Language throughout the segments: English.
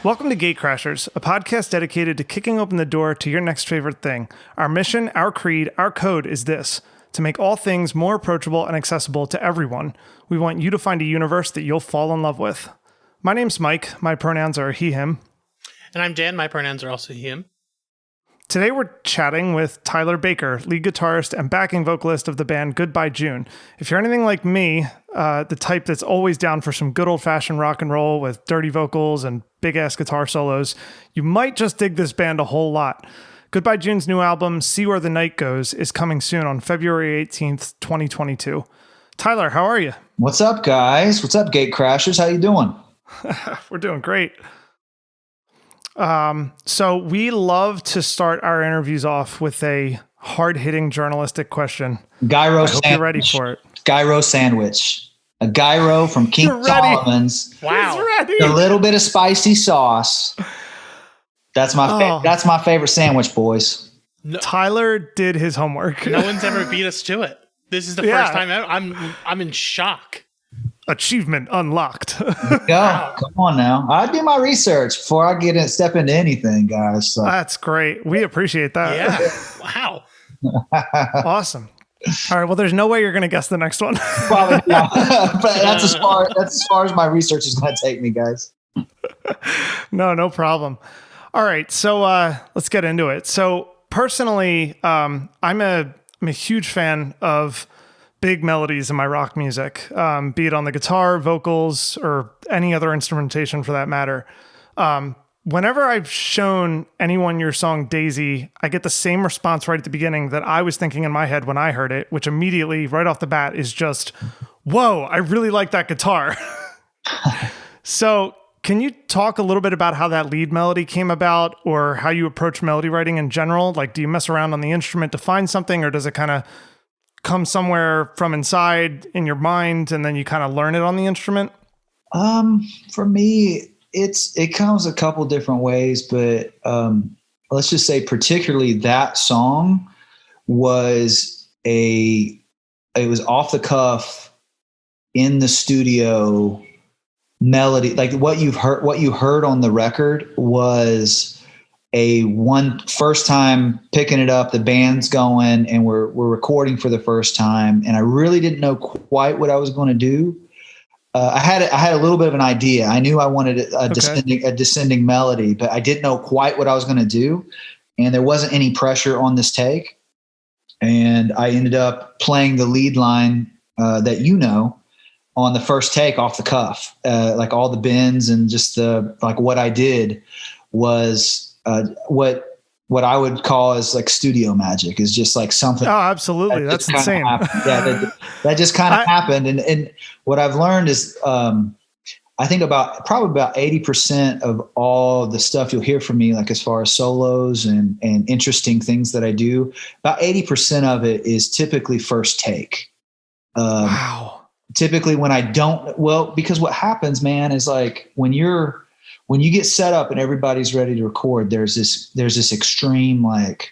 Welcome to Gatecrashers, a podcast dedicated to kicking open the door to your next favorite thing. Our mission, our creed, our code is this: to make all things more approachable and accessible to everyone. We want you to find a universe that you'll fall in love with. My name's Mike. My pronouns are he, him. And I'm Dan. My pronouns are also he, him. Today we're chatting with Tyler Baker, lead guitarist and backing vocalist of the band Goodbye June. If you're anything like me, the type that's always down for some good old-fashioned rock and roll with dirty vocals and big-ass guitar solos, you might just dig this band a whole lot. Goodbye June's new album, See Where the Night Goes, is coming soon on February 18th, 2022. Tyler, how are you? What's up, guys? What's up, Gatecrashers? How you doing? We're doing great. So we love to start our interviews off with a hard-hitting journalistic question. Gyro I sandwich. hope you're ready for it. Gyro sandwich. A gyro from King Solomon's. Wow. He's ready. A little bit of spicy sauce. That's my favorite sandwich, boys. No, Tyler did his homework. no one's ever beat us to it. This is the first time ever. I'm in shock. Achievement unlocked. Go. Come on now. I do my research before I step into anything, guys. So. That's great. We appreciate that. Yeah. Wow. Awesome. All right. Well, there's no way you're going to guess the next one. Probably not. But that's as far as my research is going to take me, guys. No problem. All right. So let's get into it. So personally, I'm a huge fan of big melodies in my rock music, be it on the guitar, vocals, or any other instrumentation for that matter. Whenever I've shown anyone your song Daisy, I get the same response right at the beginning that I was thinking in my head when I heard it, which immediately, right off the bat, is just, whoa, I really like that guitar. So can you talk a little bit about how that lead melody came about, or how you approach melody writing in general? Like, do you mess around on the instrument to find something, or does it kind of come somewhere from inside in your mind and then you kind of learn it on the instrument? For me, it comes a couple different ways, but let's just say particularly that song was it was off the cuff in the studio melody. Like what you heard on the record was first time picking it up, the band's going and we're recording for the first time. And I really didn't know quite what I was going to do. I had a little bit of an idea. I knew I wanted a descending melody, but I didn't know quite what I was going to do. And there wasn't any pressure on this take. And I ended up playing the lead line that on the first take off the cuff, like all the bends and just what I did was what I would call as like studio magic, is just like something. Oh, absolutely. That's insane. That just kind of happened. And what I've learned is, I think probably about 80% of all the stuff you'll hear from me, like as far as solos and interesting things that I do, about 80% of it is typically first take. Wow. Typically when I don't, because what happens, man, is like when you get set up and everybody's ready to record, there's this extreme, like,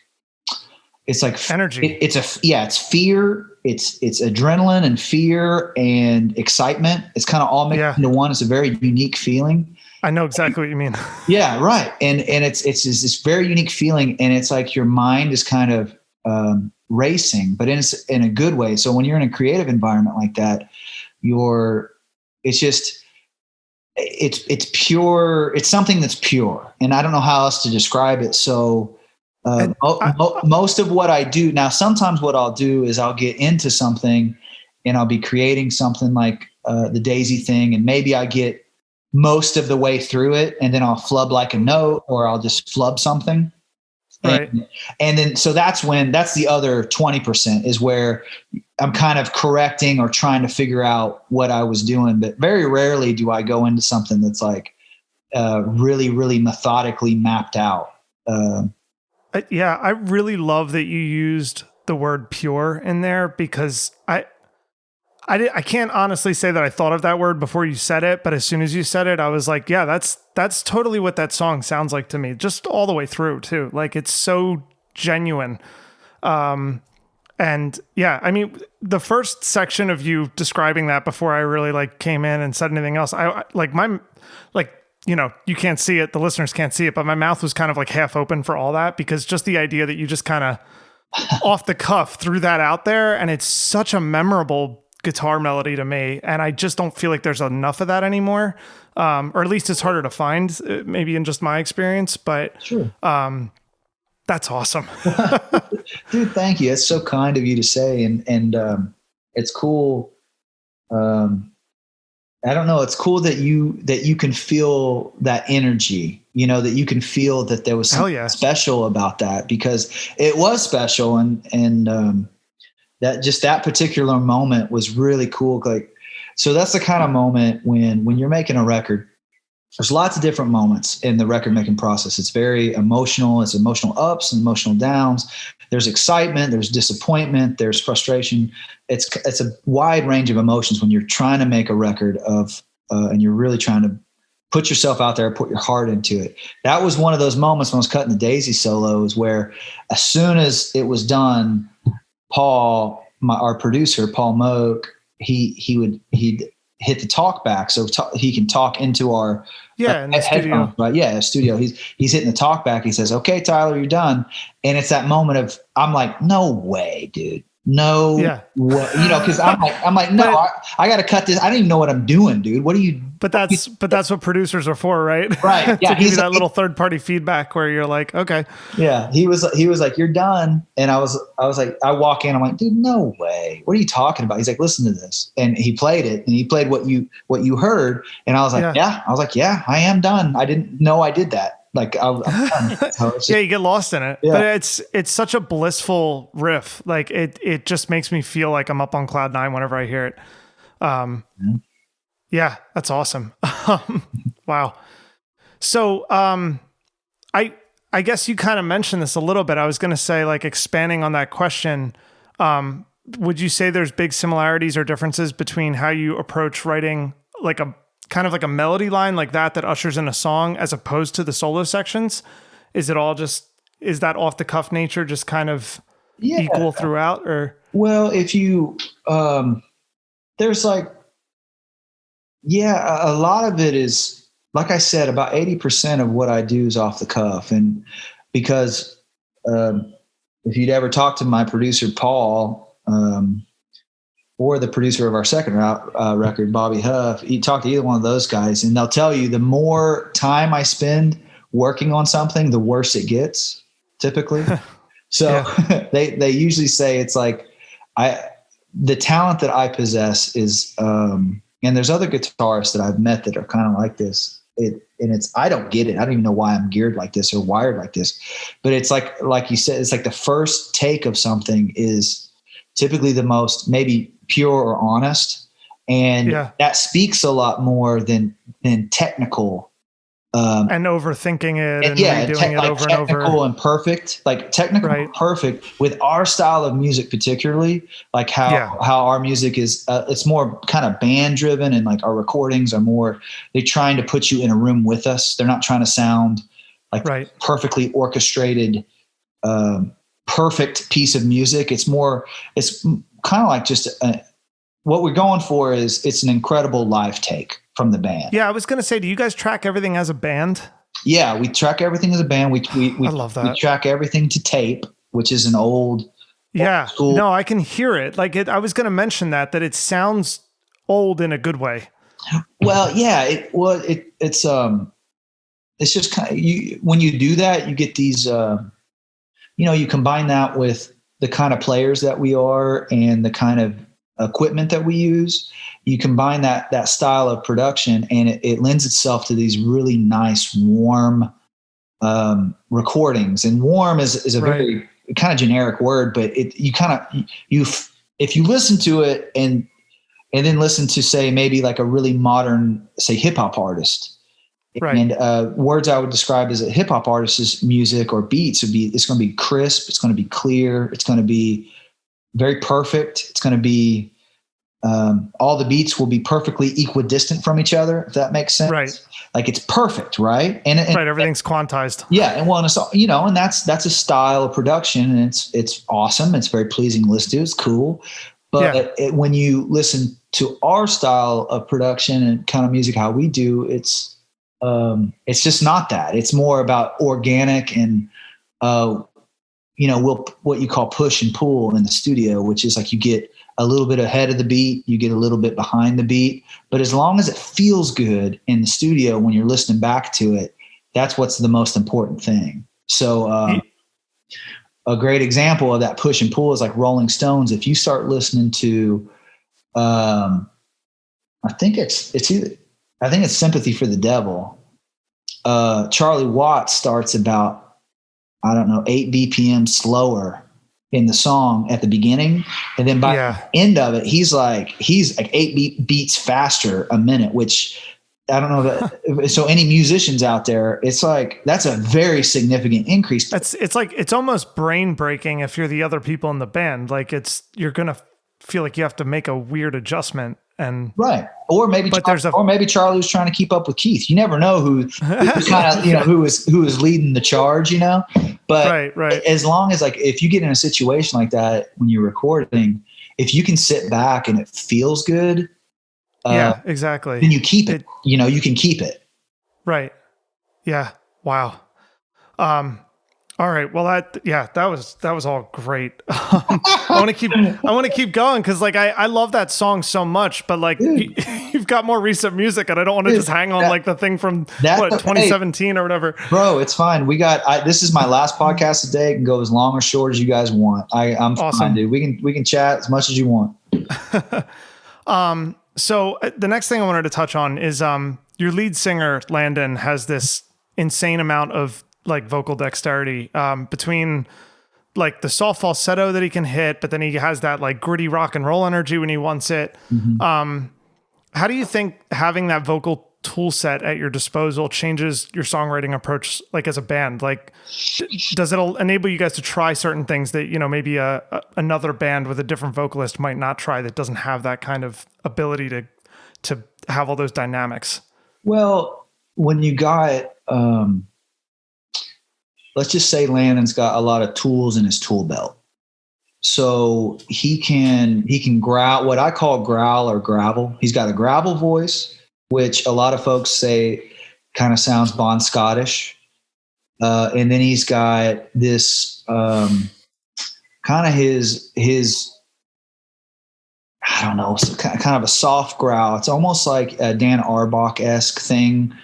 it's like energy. It's fear. It's adrenaline and fear and excitement. It's kind of all mixed into one. It's a very unique feeling. I know exactly what you mean. Yeah. Right. And it's this very unique feeling. And it's like your mind is kind of racing, but in a good way. So when you're in a creative environment like that, it's pure. It's something that's pure. And I don't know how else to describe it. So most of what I do now, sometimes what I'll do is I'll get into something and I'll be creating something like the Daisy thing. And maybe I get most of the way through it and then I'll flub like a note, or I'll just flub something. Right. And then, so that's the other 20% is where I'm kind of correcting or trying to figure out what I was doing. But very rarely do I go into something that's like really, really methodically mapped out. I really love that you used the word pure in there, because I can't honestly say that I thought of that word before you said it, but as soon as you said it, I was like, yeah, that's totally what that song sounds like to me, just all the way through too. Like, it's so genuine. And yeah, I mean, the first section of you describing that before I really like came in and said anything else, I like you know, you can't see it, the listeners can't see it, but my mouth was kind of like half open for all that, because just the idea that you just kind of off the cuff threw that out there, and it's such a memorable guitar melody to me, and I just don't feel like there's enough of that anymore, or at least it's harder to find, maybe in just my experience. But sure. That's awesome. Dude, thank you. It's so kind of you to say, and it's cool. I don't know. It's cool that you can feel that energy, you know, that you can feel that there was something special about that, because it was special. And that particular moment was really cool. Like, so that's the kind of moment when you're making a record, there's lots of different moments in the record making process. It's very emotional. It's emotional ups and emotional downs. There's excitement, there's disappointment, there's frustration. It's a wide range of emotions when you're trying to make a record and you're really trying to put yourself out there, put your heart into it. That was one of those moments when I was cutting the Daisy solos, where as soon as it was done, Paul, our producer, Paul Moak, he'd hit the talk back so he can talk into our in the studio. Right? Yeah, studio. He's hitting the talk back. He says, "Okay, Tyler, you're done." And it's that moment of, I'm like, "No way, dude. No way." You know, because I'm like, no, I got to cut this. I don't even know what I'm doing, dude. What are you? But that's what producers are for, right? Right. Yeah. To give you that little third party feedback where you're like, okay. Yeah. He was like, "You're done." And I was like, I walk in, I'm like, "Dude, no way. What are you talking about?" He's like, "Listen to this." And he played it, and he played what you heard. And I was like, yeah. I was like, "Yeah, I am done. I didn't know I did that." Like, I'm yeah, you get lost in it. Yeah. But it's such a blissful riff. Like it just makes me feel like I'm up on cloud nine whenever I hear it. Yeah, that's awesome. Wow. So I guess you kind of mentioned this a little bit. I was going to say, like, expanding on that question, would you say there's big similarities or differences between how you approach writing like a kind of like a melody line like that ushers in a song, as opposed to the solo sections? Is that off the cuff nature just kind of equal throughout? Or well, if you there's like, a lot of it is, like I said, about 80% of what I do is off the cuff. And because if you'd ever talked to my producer Paul, or the producer of our second record, Bobby Huff, you talk to either one of those guys, and they'll tell you the more time I spend working on something, the worse it gets, typically. So they usually say it's like, the talent that I possess is, and there's other guitarists that I've met that are kind of like this. I don't get it. I don't even know why I'm geared like this or wired like this, but it's like you said, it's like the first take of something is typically the most maybe pure or honest. And that speaks a lot more than technical. And overthinking it and redoing it over and over. Technical and perfect, like technical and perfect with our style of music, particularly like how our music is, it's more kind of band driven, and like our recordings are more, they're trying to put you in a room with us. They're not trying to sound like perfectly orchestrated, perfect piece of music. It's kind of like just what we're going for is it's an incredible live take from the band. Yeah, I was going to say, do you guys track everything as a band? Yeah, we track everything as a band. We I love that. We track everything to tape, which is an old school. No, I can hear it. Like I was going to mention that it sounds old in a good way. Well, yeah, it's just kind of, when you do that, you get these, you combine that with the kind of players that we are and the kind of equipment that we use. You combine that style of production, and it lends itself to these really nice, warm recordings. And warm is a very kind of generic word, but if you listen to it and then listen to, say, maybe like a really modern, say, hip hop artist. And words I would describe as a hip hop artist's music or beats it's going to be crisp. It's going to be clear. It's going to be very perfect. It's going to be all the beats will be perfectly equidistant from each other, if that makes sense. Right. Like it's perfect, right? And right, everything's quantized. Yeah, and well, and that's a style of production, and it's awesome. It's very pleasing to listen to. It's cool, but when you listen to our style of production and kind of music, how we do, it's just not that. It's more about organic and what you call push and pull in the studio, which is like you get a little bit ahead of the beat, you get a little bit behind the beat, but as long as it feels good in the studio when you're listening back to it, that's what's the most important thing. So a great example of that push and pull is like Rolling Stones. If you start listening to, I think it's Sympathy for the Devil. Charlie Watts starts about, 8 BPM slower in the song at the beginning. And then by the end of it, he's like 8 beats faster a minute, which I don't know that. So any musicians out there, it's like, that's a very significant increase. It's almost brain breaking if you're the other people in the band. Like you're going to feel like you have to make a weird adjustment. And right. Or maybe Charlie was trying to keep up with Keith. You never know who was leading the charge, but right. As long as if you get in a situation like that, when you're recording, if you can sit back and it feels good, exactly. Then you keep it. You can keep it. Right. Yeah. Wow. All right. Well, that was all great. I want to keep going because I love that song so much, but you've got more recent music and I don't want to just hang on the thing from 2017 or whatever. Bro, it's fine. This is my last podcast today. It can go as long or short as you guys want. I'm awesome. Fine, dude. We can chat as much as you want. So the next thing I wanted to touch on is your lead singer, Landon, has this insane amount of vocal dexterity between the soft falsetto that he can hit, but then he has that gritty rock and roll energy when he wants it. Mm-hmm. How do you think having that vocal tool set at your disposal changes your songwriting approach as a band? Does it enable you guys to try certain things that maybe another band with a different vocalist might not try, that doesn't have that kind of ability to have all those dynamics? Well, when you got let's just say Landon's got a lot of tools in his tool belt. So he can growl, what I call growl or gravel. He's got a gravel voice, which a lot of folks say kind of sounds Bon Scottish. And then he's got this kind of his I don't know, kind of a soft growl. It's almost like a Dan Auerbach-esque thing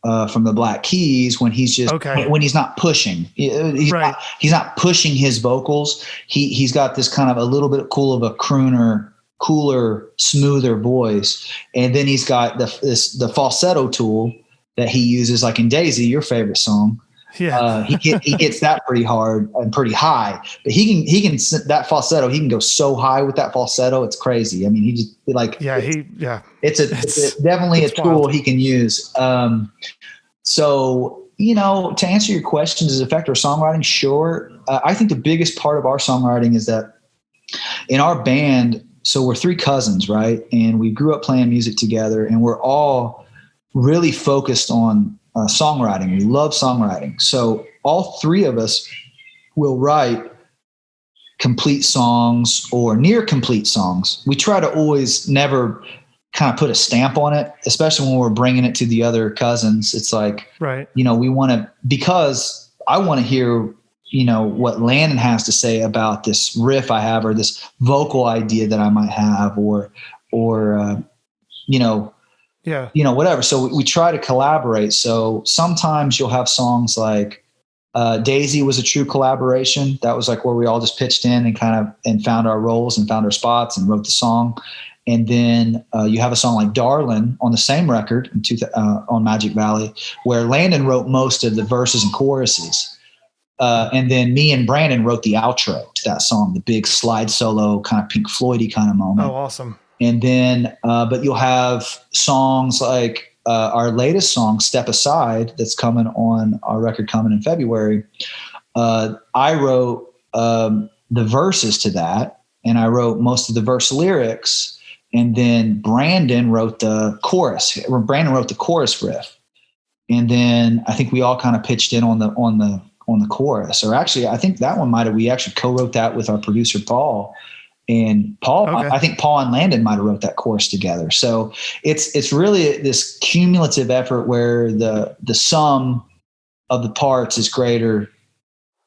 from the Black Keys when he's just when he's not pushing. He's not pushing his vocals. He's got this kind of a little bit cool of a crooner, cooler, smoother voice, and then he's got the falsetto tool that he uses, like in Daisy, your favorite song. Yeah, he hits that pretty hard and pretty high. But he can that falsetto. He can go so high with that falsetto. It's crazy. I mean, he just It's definitely a tool wild. He can use. So to answer your question, does it affect our songwriting? Sure. I think the biggest part of our songwriting is that in our band. So we're 3 cousins, right? And we grew up playing music together, and we're all really focused on songwriting. We love songwriting. So all 3 of us will write complete songs or near complete songs. We try to always never kind of put a stamp on it, especially when we're bringing it to the other cousins. It's we want to, because I want to hear, what Landon has to say about this riff I have, or this vocal idea that I might have, or whatever. So we try to collaborate. So sometimes you'll have songs like Daisy was a true collaboration. That was where we all just pitched in and found our roles and found our spots and wrote the song. And then you have a song like Darlin' on the same record on Magic Valley, where Landon wrote most of the verses and choruses. And then me and Brandon wrote the outro to that song, the big slide solo, kind of Pink Floydy kind of moment. Oh, awesome. And then, but you'll have songs like our latest song, Step Aside, that's coming on our record coming in February. I wrote the verses to that, and I wrote most of the verse lyrics. and then Brandon wrote the chorus. Brandon wrote the chorus riff, and then I think we all kind of pitched in on the chorus. Or actually, I think that one we actually co-wrote that with our producer Paul. And Paul, okay. I think Paul and Landon might have wrote that chorus together. So it's really this cumulative effort where the sum of the parts is greater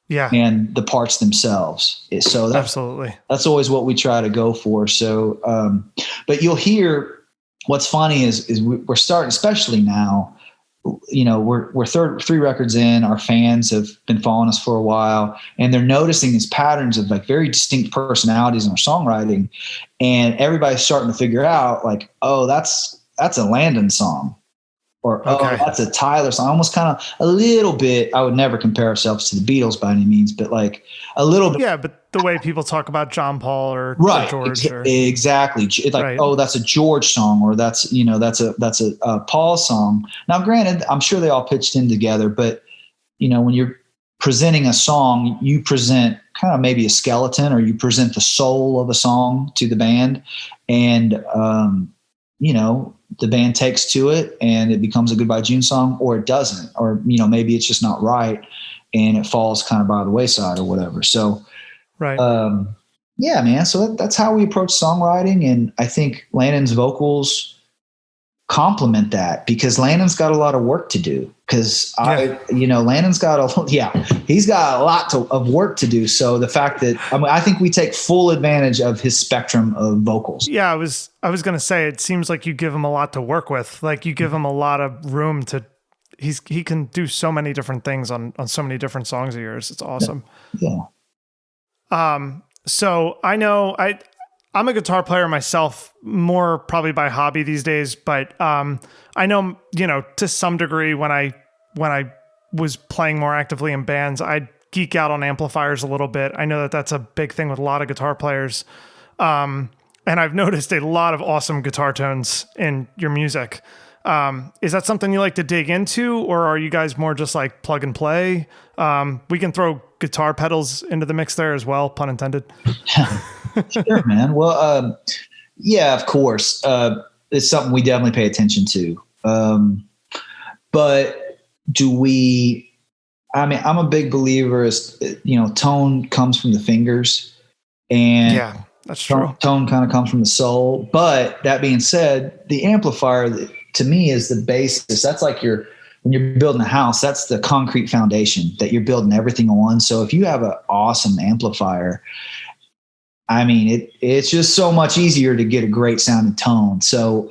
than the parts themselves. So absolutely, that's always what we try to go for. So, but you'll hear what's funny is we're starting, especially now. We're 3 records in. Our fans have been following us for a while, and they're noticing these patterns of like very distinct personalities in our songwriting. And everybody's starting to figure out like, oh, that's a Landon song, or oh, that's a Tyler song. Almost kind of a little bit. I would never compare ourselves to the Beatles by any means, but like a little bit. Yeah, but the way people talk about John Paul or George, exactly. It's like, oh, that's a George song, or that's a Paul song. Now, granted, I'm sure they all pitched in together, but when you're presenting a song, you present kind of maybe a skeleton, or you present the soul of a song to the band, and the band takes to it, and it becomes a Goodbye June song, or it doesn't, or maybe it's just not right, and it falls kind of by the wayside or whatever. So. Right. Yeah, man. So that's how we approach songwriting. And I think Landon's vocals complement that, because Landon's got a lot of work to do. Because Landon's got he's got a lot of work to do. So the fact that, I think we take full advantage of his spectrum of vocals. Yeah, I was going to say, it seems like you give him a lot to work with. Like you give him a lot of room to, he can do so many different things on so many different songs of yours. It's awesome. Yeah. So I know I'm a guitar player myself, more probably by hobby these days, but, I know, to some degree when I was playing more actively in bands, I'd geek out on amplifiers a little bit. I know that that's a big thing with a lot of guitar players. And I've noticed a lot of awesome guitar tones in your music. Is that something you like to dig into, or are you guys more just like plug and play? We can throw guitar pedals into the mix there as well, pun intended. Sure, man. Well, yeah, of course. It's something we definitely pay attention to. But I'm a big believer tone comes from the fingers, and yeah, that's true. Tone kind of comes from the soul. But that being said, the amplifier to me is the basis. That's like when you're building a house, that's the concrete foundation that you're building everything on. So if you have an awesome amplifier, it's just so much easier to get a great sounding tone. So,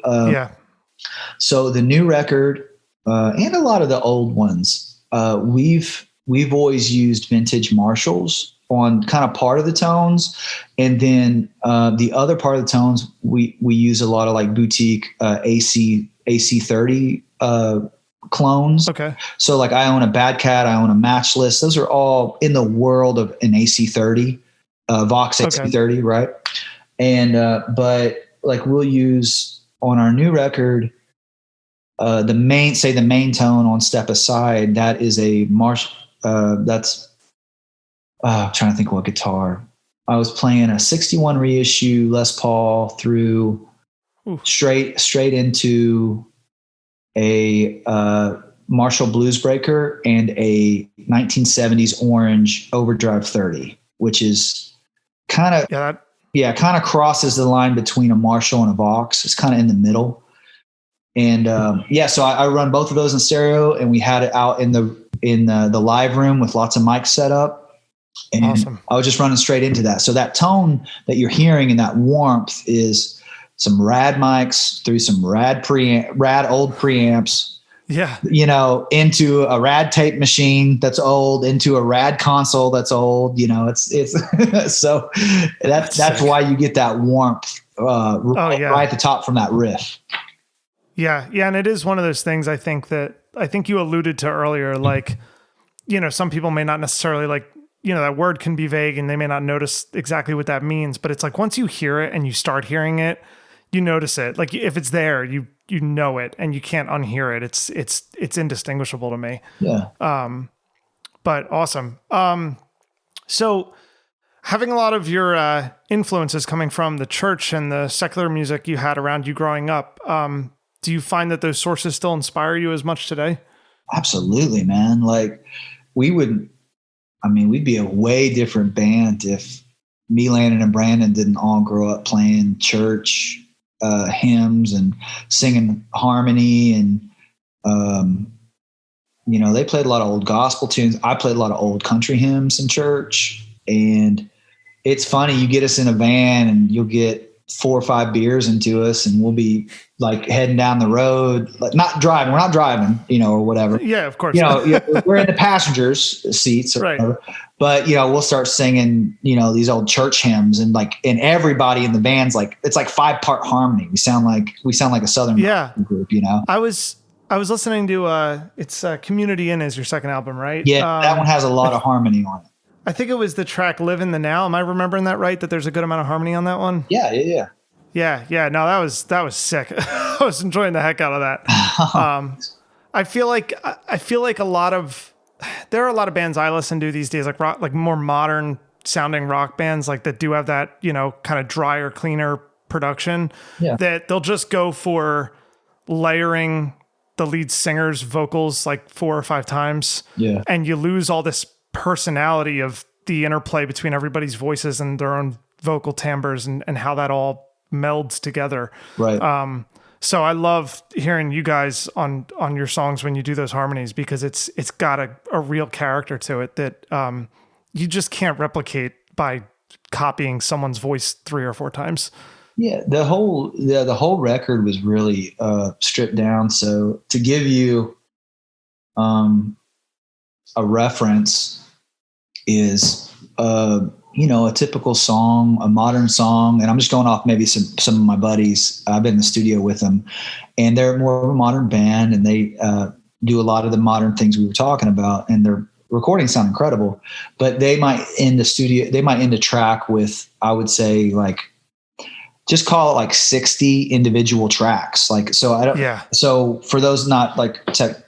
so the new record, and a lot of the old ones, we've always used vintage Marshalls on kind of part of the tones. And then, the other part of the tones, we use a lot of like boutique, AC30, clones. Okay. So like I own a Bad Cat, I own a Matchless. Those are all in the world of an AC30, Vox AC30, right? And but like we'll use on our new record, the main tone on Step Aside, that is a Marshall. That's I'm trying to think what guitar. I was playing a 61 reissue Les Paul through straight into a Marshall Bluesbreaker and a 1970s orange Overdrive 30, which is kind of crosses the line between a Marshall and a Vox. It's kind of in the middle. And so I run both of those in stereo, and we had it out in the live room with lots of mics set up. And awesome. I was just running straight into that. So that tone that you're hearing and that warmth is some rad mics through some rad old preamps. Yeah. Into a rad tape machine that's old, into a rad console that's old. It's so that's why you get that warmth right at the top from that riff. Yeah. Yeah. And it is one of those things I think you alluded to earlier, like, some people may not necessarily like, that word can be vague and they may not notice exactly what that means, but it's like, once you hear it and you start hearing it, you notice it. Like if it's there, you know it and you can't unhear it. It's indistinguishable to me. Yeah. But awesome. So having a lot of your influences coming from the church and the secular music you had around you growing up, do you find that those sources still inspire you as much today? Absolutely, man. Like we'd be a way different band if me, Landon, and Brandon didn't all grow up playing church hymns and singing harmony. And, they played a lot of old gospel tunes. I played a lot of old country hymns in church. And it's funny, you get us in a van and you'll get 4 or 5 beers into us and we'll be like heading down the road, like not driving. We're not driving, or whatever. Yeah, of course. We're in the passengers seats or whatever. But, we'll start singing, these old church hymns and everybody in the band's like, it's like 5-part harmony. We sound like a Southern group, I was listening to, it's Community Inn is your second album, right? Yeah. That one has a lot of harmony on it. I think it was the track Live in the Now. Am I remembering that right? That there's a good amount of harmony on that one? Yeah. Yeah. No, that was sick. I was enjoying the heck out of that. I feel like there are a lot of bands I listen to these days, like rock, like more modern sounding rock bands, like that do have that, kind of drier, cleaner production. Yeah. That they'll just go for layering the lead singer's vocals like 4 or 5 times. Yeah. And you lose all this personality of the interplay between everybody's voices and their own vocal timbres and how that all melds together. Right. So I love hearing you guys on your songs when you do those harmonies, because it's got a real character to it that you just can't replicate by copying someone's voice 3 or 4 times. Yeah, the whole record was really stripped down. So to give you a reference is a typical song, a modern song, and I'm just going off maybe some of my buddies. I've been in the studio with them, and they're more of a modern band, and they do a lot of the modern things we were talking about, and their recordings sound incredible. But they might end a track with, I would say, like, just call it like 60 individual tracks. Like, so I don't. Yeah. So for those not like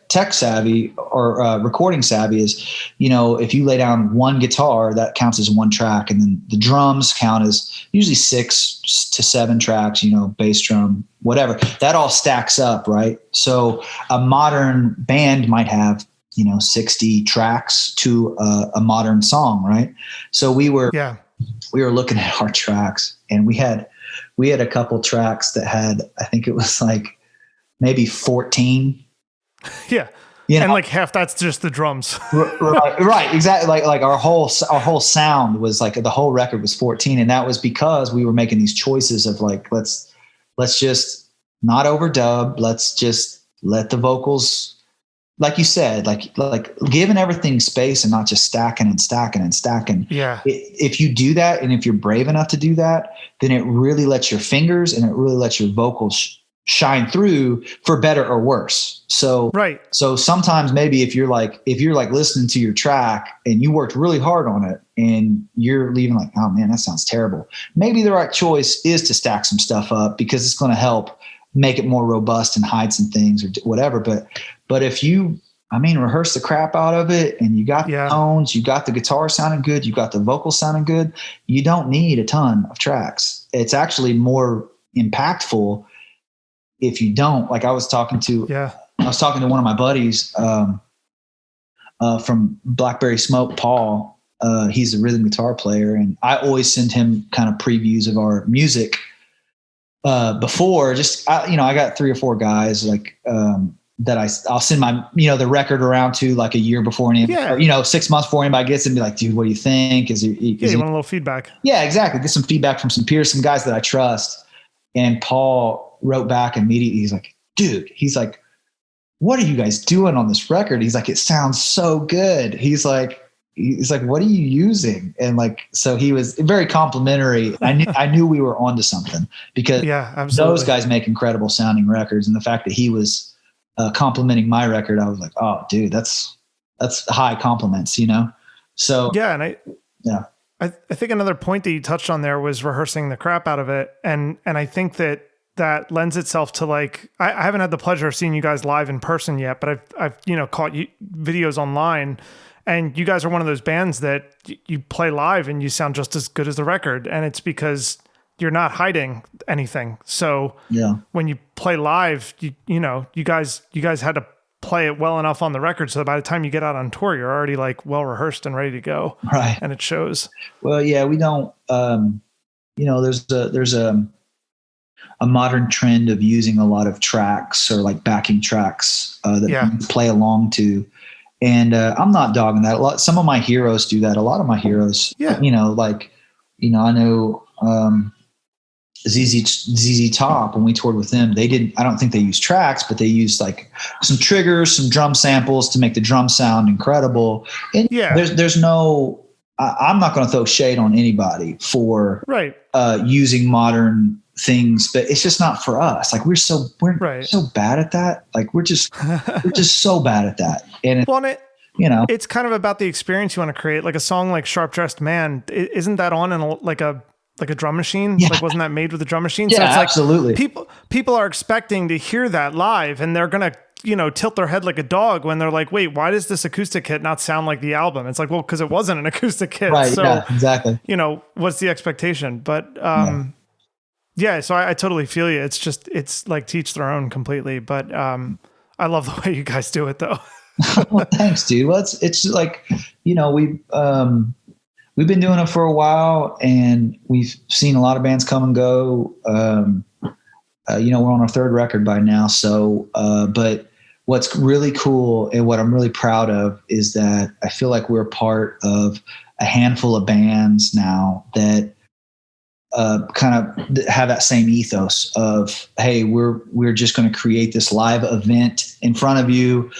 tech savvy or recording savvy, is if you lay down one guitar, that counts as one track, and then the drums count as usually 6 to 7 tracks. Bass drum, whatever. That all stacks up, right? So a modern band might have 60 tracks to a modern song, right? So we were looking at our tracks, and we had a couple tracks that had, I think it was like maybe 14. Yeah. And like half that's just the drums. right. Exactly. Like our whole sound was like, the whole record was 14. And that was because we were making these choices of like, let's just not overdub. Let's just let the vocals, like you said, like giving everything space and not just stacking and stacking and stacking. Yeah. If you do that, and if you're brave enough to do that, then it really lets your fingers and it really lets your vocals shine through, for better or worse. So, right. So sometimes maybe if you're like listening to your track and you worked really hard on it and you're leaving like, oh man, that sounds terrible. Maybe the right choice is to stack some stuff up, because it's going to help make it more robust and hide some things or whatever. But if you, rehearse the crap out of it, and you got the tones, you got the guitar sounding good, you got the vocals sounding good, you don't need a ton of tracks. It's actually more impactful if you don't. Like I was talking to one of my buddies from Blackberry Smoke, Paul. He's a rhythm guitar player, and I always send him kind of previews of our music before. I got 3 or 4 guys like that I'll send my the record around to like a year before anybody, or 6 months before anybody gets it, and be like, dude, what do you think? You want a little feedback? Yeah, exactly. Get some feedback from some peers, some guys that I trust. And Paul wrote back immediately. He's like, dude, what are you guys doing on this record? He's like, it sounds so good. He's like, what are you using? And like, so he was very complimentary. I knew we were onto something, because those guys make incredible sounding records. And the fact that he was complimenting my record, I was like, oh dude, that's high compliments, So I think another point that you touched on there was rehearsing the crap out of it. And I think that lends itself to like, I haven't had the pleasure of seeing you guys live in person yet, but I've caught videos online, And you guys are one of those bands that you play live and you sound just as good as the record. And it's because you're not hiding anything. So when you play live, you guys had to play it well enough on the record. So by the time you get out on tour, you're already like well rehearsed and ready to go. Right. And it shows. Well, yeah, we don't, there's a modern trend of using a lot of tracks or like backing tracks that you play along to. And I'm not dogging that. Some of my heroes do that. A lot of my heroes, I know ZZ Top, when we toured with them, I don't think they used tracks, but they used like some triggers, some drum samples to make the drum sound incredible. And there's no, I'm not going to throw shade on anybody for using modern things, but it's just not for us. Like we're so bad at that. Like we're just so bad at that. And it's kind of about the experience you want to create. Like a song like Sharp Dressed Man, isn't that on in like a drum machine? Like wasn't that made with a drum machine? Yeah, so it's absolutely. Like people are expecting to hear that live, and they're gonna tilt their head like a dog when they're like, wait, why does this acoustic kit not sound like the album? It's like, well, because it wasn't an acoustic kit. Right. So, yeah, exactly. What's the expectation? But so I totally feel you. It's like teach their own completely. But I love the way you guys do it though. Well, thanks, dude. Well, it's like, we've been doing it for a while, and we've seen a lot of bands come and go. We're on our third record by now. So, but what's really cool and what I'm really proud of is that I feel like we're part of a handful of bands now that kind of have that same ethos of, hey, we're just going to create this live event in front of you,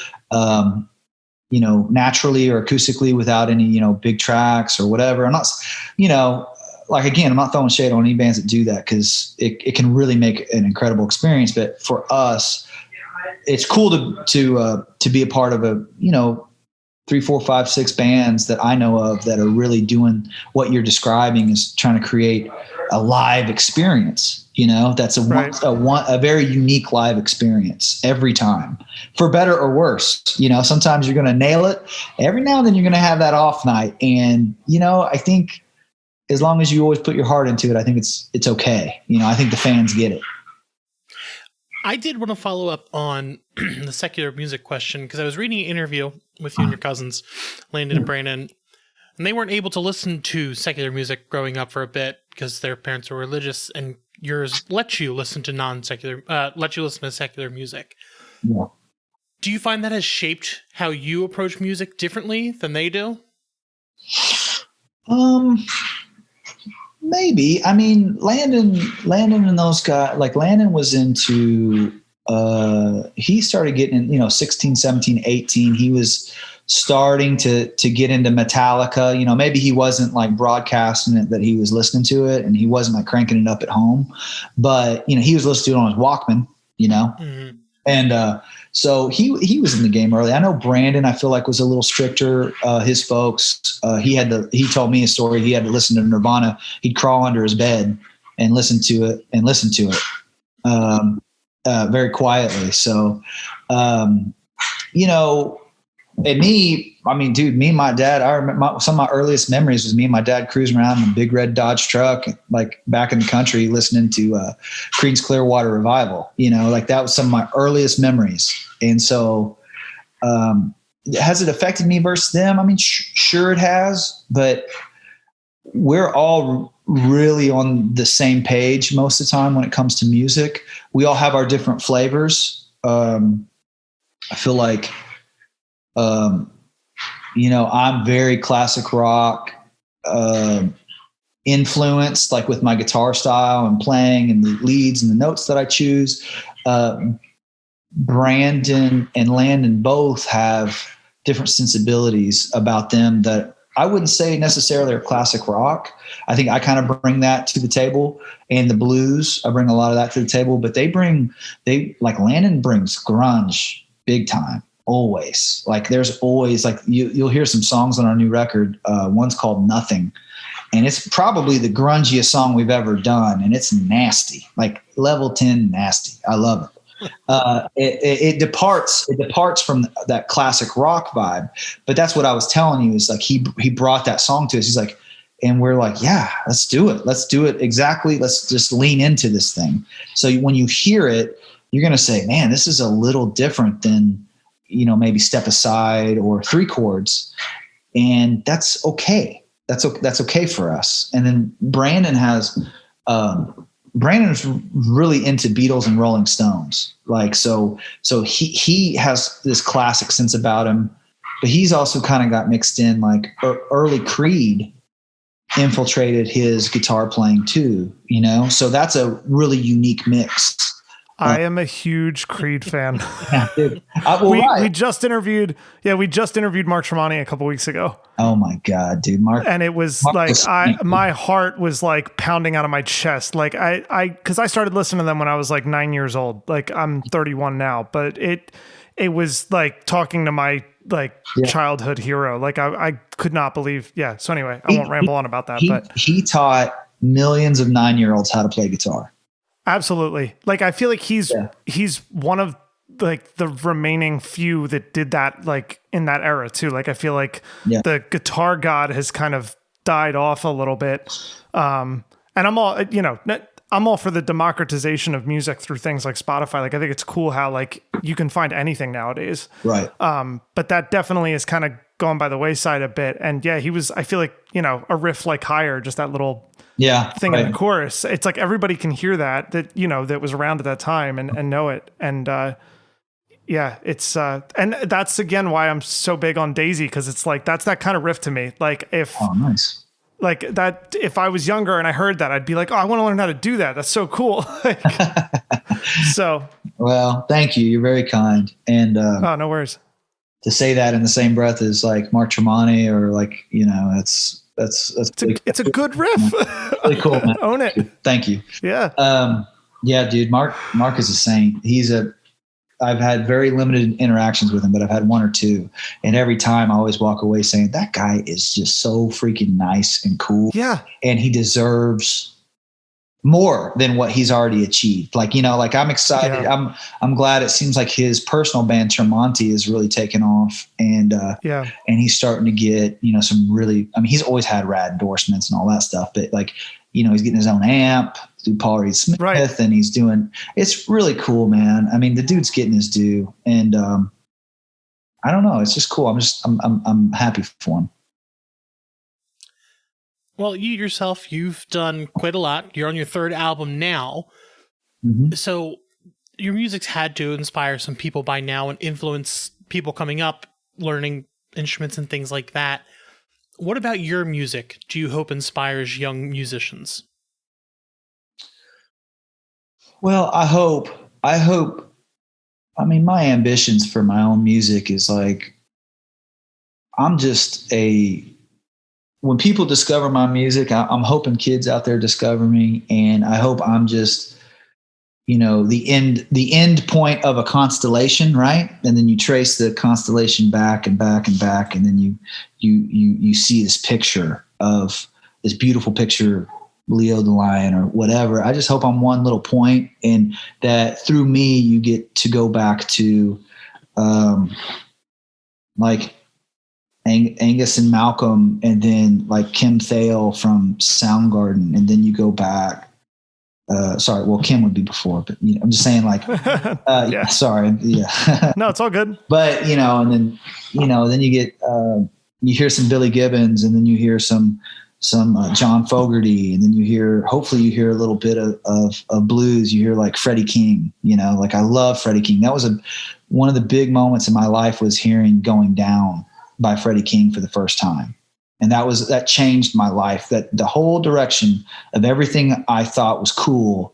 naturally or acoustically without any, big tracks or whatever. I'm not, I'm not throwing shade on any bands that do that, because it can really make an incredible experience. But for us, it's cool to be a part of a, 3, 4, 5, 6 bands that I know of that are really doing what you're describing, is trying to create a live experience. That's a very unique live experience every time, for better or worse. Sometimes you're going to nail it. Every now and then you're going to have that off night. And, I think as long as you always put your heart into it, I think it's okay. I think the fans get it. I did want to follow up on the secular music question, because I was reading an interview with you and your cousins, Landon and Brandon, and they weren't able to listen to secular music growing up for a bit because their parents were religious, and yours let you listen to secular music. Yeah. Do you find that has shaped how you approach music differently than they do? Maybe. I mean, Landon and those guys, like Landon was into, he started getting in, 16, 17, 18. He was starting to get into Metallica. Maybe he wasn't like broadcasting it that he was listening to it, and he wasn't like cranking it up at home, but he was listening to it on his Walkman, mm-hmm. And so he was in the game early. I know Brandon, I feel like, was a little stricter. His folks, he told me a story. He had to listen to Nirvana. He'd crawl under his bed and listen to it very quietly. So, and me, I mean, dude, me and my dad, I remember some of my earliest memories was me and my dad cruising around in a big red Dodge truck, like back in the country, listening to Creedence Clearwater Revival. Like that was some of my earliest memories. And so has it affected me versus them? I mean, sure it has, but we're all really on the same page most of the time when it comes to music. We all have our different flavors. I feel like, I'm very classic rock influenced, like with my guitar style and playing and the leads and the notes that I choose. Brandon and Landon both have different sensibilities about them that I wouldn't say necessarily are classic rock. I think I kind of bring that to the table, and the blues, I bring a lot of that to the table, but like Landon brings grunge big time. Always. Like there's always like you'll hear some songs on our new record. One's called Nothing, and it's probably the grungiest song we've ever done, and it's nasty, like level 10 nasty. I love it. it departs from that classic rock vibe. But that's what I was telling you is like he brought that song to us. He's like, and we're like, yeah, let's do it. Let's do it exactly. Let's just lean into this thing. So when you hear it, you're going to say, man, this is a little different than, maybe Step Aside or Three Chords. And that's okay. That's okay for us. And then Brandon's really into Beatles and Rolling Stones. Like, so he has this classic sense about him, but he's also kind of got mixed in, like early Creed infiltrated his guitar playing too, so that's a really unique mix. I am a huge Creed fan. Yeah, dude. We just interviewed Mark Tremonti a couple weeks ago. Oh my God, dude. Mark. And it was my heart was like pounding out of my chest. Like cause I started listening to them when I was like 9 years old. Like I'm 31 now, but it was like talking to my childhood hero. Like I could not believe. Yeah. So anyway, I won't ramble on about that, but he taught millions of 9-year-olds how to play guitar. Absolutely. Like, I feel like he's one of like the remaining few that did that, like in that era too. Like, I feel like the guitar god has kind of died off a little bit. And I'm all, I'm all for the democratization of music through things like Spotify. Like, I think it's cool how like you can find anything nowadays. Right. But that definitely is kind of gone by the wayside a bit. And yeah, I feel like, a riff like Higher, just that little thing in the chorus. It's like everybody can hear that that was around at that time and know it. And it's and that's again why I'm so big on Daisy, because it's like that's that kind of riff to me. Like nice. Like that, if I was younger and I heard that, I'd be like, oh, I want to learn how to do that. That's so cool. So. Well, thank you. You're very kind. And oh, no worries. To say that in the same breath as like Mark Tremonti or like, it's a good riff. Really cool, man. Own it. Thank you. Yeah. Yeah, dude. Mark is a saint. I've had very limited interactions with him, but I've had one or two. And every time I always walk away saying that guy is just so freaking nice and cool. Yeah. And he deserves more than what he's already achieved. Like, like I'm excited. Yeah. I'm glad. It seems like his personal band Tremonti is really taken off, and and he's starting to get, some really, he's always had rad endorsements and all that stuff, but like, he's getting his own amp through Paul Reed Smith, and he's doing, it's really cool, man. The dude's getting his due, and I don't know. It's just cool. I'm happy for him. Well, you yourself, you've done quite a lot. You're on your third album now. Mm-hmm. So your music's had to inspire some people by now and influence people coming up, learning instruments and things like that. What about your music do you hope inspires young musicians? Well, I hope, my ambitions for my own music is like, when people discover my music, I'm hoping kids out there discover me, and I hope I'm just, the end point of a constellation, right? And then you trace the constellation back and back and back, and then you see this picture of this beautiful picture, Leo the lion or whatever. I just hope I'm one little point, and that through me you get to go back to, like Angus and Malcolm, and then like Kim Thale from Soundgarden, and then you go back. Kim would be before, but I'm just saying, like, yeah. Sorry, yeah. No, it's all good. But and then then you get you hear some Billy Gibbons, and then you hear some John Fogerty, and then hopefully you hear a little bit of blues. You hear like Freddie King. Like I love Freddie King. That was one of the big moments in my life, was hearing Going Down by Freddie King for the first time. And that changed my life. That the whole direction of everything I thought was cool,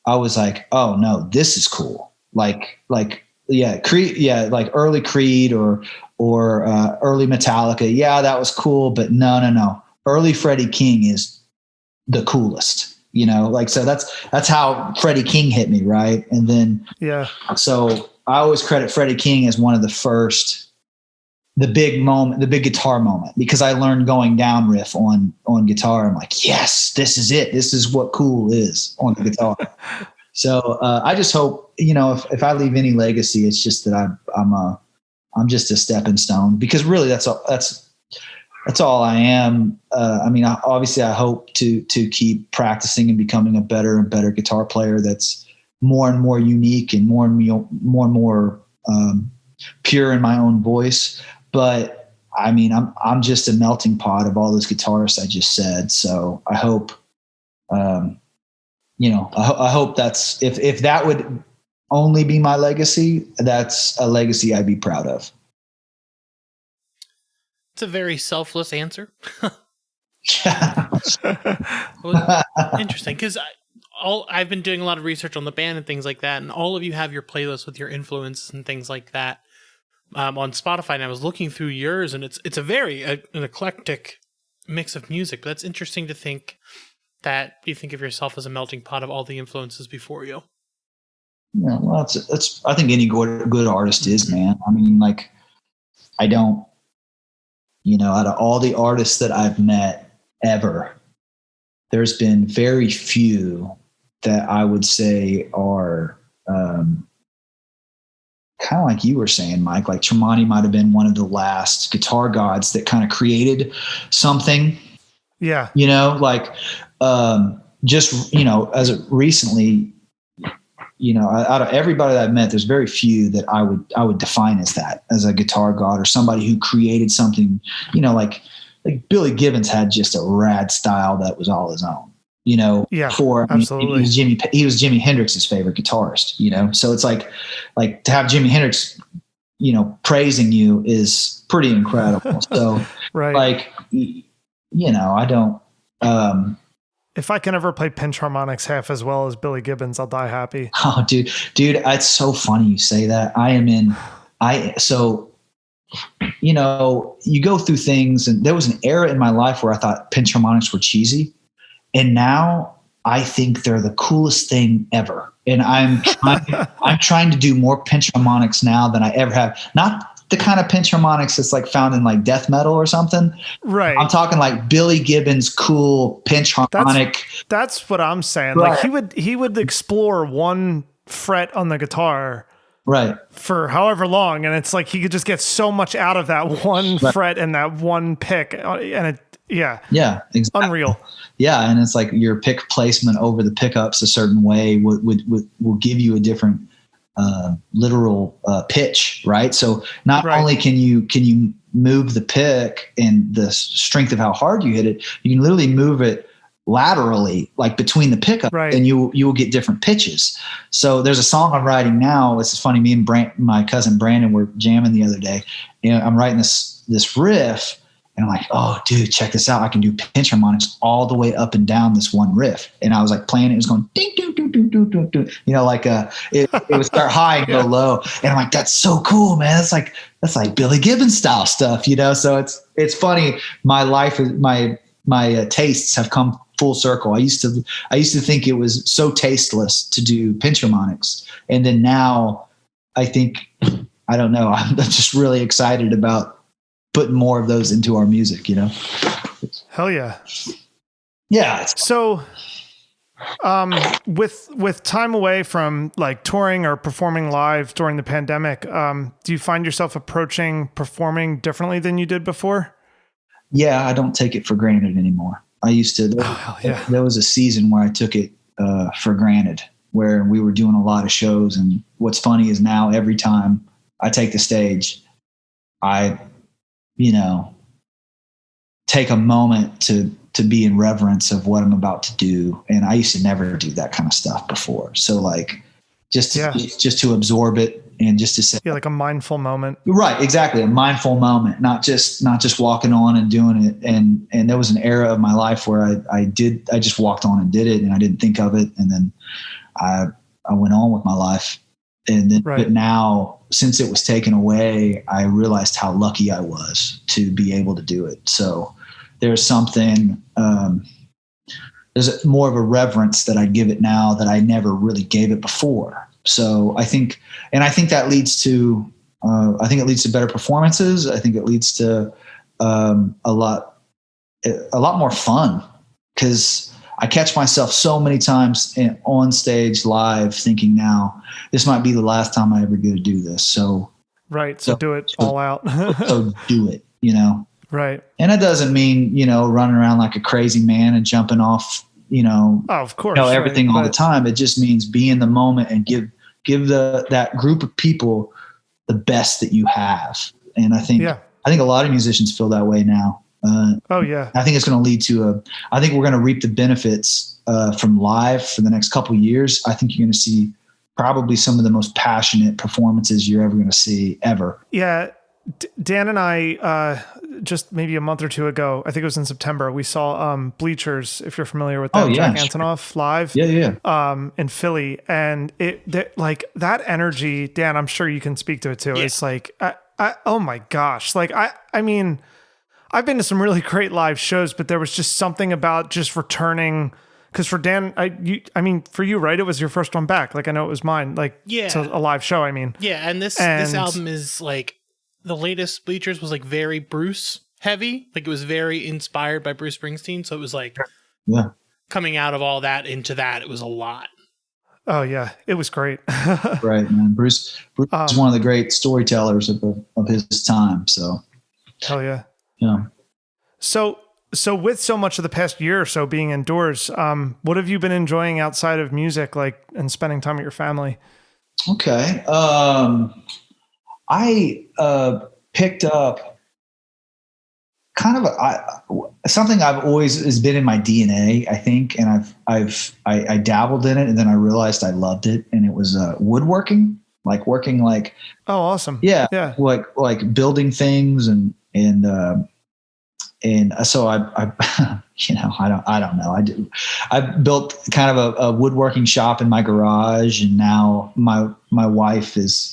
I was like, oh no, this is cool. Like Creed, like early Creed or early Metallica. Yeah, that was cool, but no. Early Freddie King is the coolest. So that's how Freddie King hit me, right? And then so I always credit Freddie King as one of the first, the big moment, the big guitar moment, because I learned Going Down riff on guitar. I'm like, yes, this is it. This is what cool is on the guitar. So I just hope, if I leave any legacy, it's just that I'm just a stepping stone, because really that's all I am. Obviously I hope to keep practicing and becoming a better and better guitar player that's more and more unique and more and more pure in my own voice. But I'm just a melting pot of all those guitarists I just said. So I hope, I hope that's, if that would only be my legacy, that's a legacy I'd be proud of. It's a very selfless answer. Interesting, because I've been doing a lot of research on the band and things like that, and all of you have your playlists with your influences and things like that on Spotify. And I was looking through yours, and it's a very an eclectic mix of music. But that's interesting to think that you think of yourself as a melting pot of all the influences before you. Yeah, well, it's I think any good artist is, man. I don't, out of all the artists that I've met ever, there's been very few that I would say are kind of like you were saying, Mike. Like Tremonti might have been one of the last guitar gods that kind of created something. Yeah. As of recently, out of everybody that I've met, there's very few that I would define as a guitar god, or somebody who created something, like Billy Gibbons had just a rad style that was all his own, Yeah, absolutely. He was Jimi Hendrix's favorite guitarist, so it's like to have Jimi Hendrix, praising you is pretty incredible. So right. I don't, if I can ever play pinch harmonics half as well as Billy Gibbons, I'll die happy. Oh, dude, it's so funny you say that. You go through things, and there was an era in my life where I thought pinch harmonics were cheesy. And now I think they're the coolest thing ever. And I'm trying to do more pinch harmonics now than I ever have. Not the kind of pinch harmonics that's like found in like death metal or something. Right. I'm talking like Billy Gibbons cool pinch harmonic. That's what I'm saying. Right. Like he would explore one fret on the guitar right for however long, and it's like he could just get so much out of that one fret and that one pick, and exactly. Unreal. Yeah, and it's like your pick placement over the pickups a certain way will give you a different literal pitch, right? So not only can you move the pick and the strength of how hard you hit it, you can literally move it laterally, like between the pickup, and you will get different pitches. So there's a song I'm writing now. It's funny. Me and my cousin Brandon were jamming the other day, and I'm writing this riff. And I'm like, oh, dude, check this out. I can do pinch harmonics all the way up and down this one riff. And I was like playing it. It was going ding, ding, ding, ding, ding, ding, ding. It would start high and go low. And I'm like, that's so cool, man. That's like Billy Gibbons style stuff, So it's funny. My life, my tastes have come full circle. I used to think it was so tasteless to do pinch harmonics. And then now I think, I don't know, I'm just really excited about putting more of those into our music, Hell yeah. Yeah. So, with time away from like touring or performing live during the pandemic, do you find yourself approaching performing differently than you did before? Yeah, I don't take it for granted anymore. I used to. There was a season where I took it for granted, where we were doing a lot of shows. And what's funny is now every time I take the stage, I take a moment to be in reverence of what I'm about to do. And I used to never do that kind of stuff before. So like just to absorb it and just to say, like a mindful moment. Right. Exactly. A mindful moment, not just walking on and doing it. And there was an era of my life where I just walked on and did it, and I didn't think of it. And then I went on with my life. And then, but now, since it was taken away, I realized how lucky I was to be able to do it. So there's something, there's more of a reverence that I give it now that I never really gave it before. So I think that leads to, it leads to better performances. I think it leads to a lot more fun, because I catch myself so many times on stage live thinking now this might be the last time I ever get to do this. So do it all out. So do it, you know? Right. And it doesn't mean, you know, running around like a crazy man and jumping off, you know, of course, everything all the time. It just means be in the moment and give that group of people the best that you have. And I think a lot of musicians feel that way now. I think it's going to lead to I think we're going to reap the benefits from live for the next couple of years. I think you're going to see probably some of the most passionate performances you're ever going to see ever. Yeah. Dan and I, just maybe a month or two ago, I think it was in September, we saw Bleachers, if you're familiar with them, Jack Antonoff live in Philly. And like that energy, Dan, I'm sure you can speak to it too. Yeah. It's like, oh my gosh. Like, I mean, I've been to some really great live shows, but there was just something about just returning. Because for Dan, I mean, for you, right? It was your first one back. Like, I know it was mine. Like, it's a live show, I mean. Yeah, and this album is like, the latest Bleachers was like very Bruce heavy. Like, it was very inspired by Bruce Springsteen. So it was like coming out of all that into that, it was a lot. Oh, yeah. It was great. Right, man. Bruce is one of the great storytellers of his time. So, hell yeah. Yeah. So with so much of the past year or so being indoors, what have you been enjoying outside of music, like, and spending time with your family? Okay. I picked up kind of something I've always has been in my DNA, I think, and I dabbled in it, and then I realized I loved it, and it was woodworking, like working like. Oh, awesome! Yeah. Like building things and so I you know, I don't know. I built kind of a woodworking shop in my garage, and now my wife is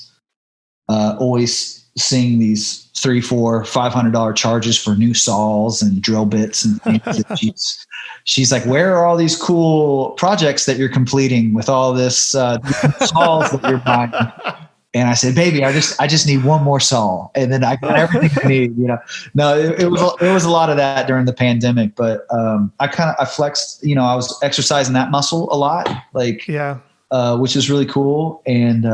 always seeing these $300, $400, $500 charges for new saws and drill bits and things. She's like, where are all these cool projects that you're completing with all this saws that you're buying? And I said, baby, I just need one more saw, and then I got everything I need. You know, no, it was a lot of that during the pandemic, but I flexed. You know, I was exercising that muscle a lot, like which is really cool. And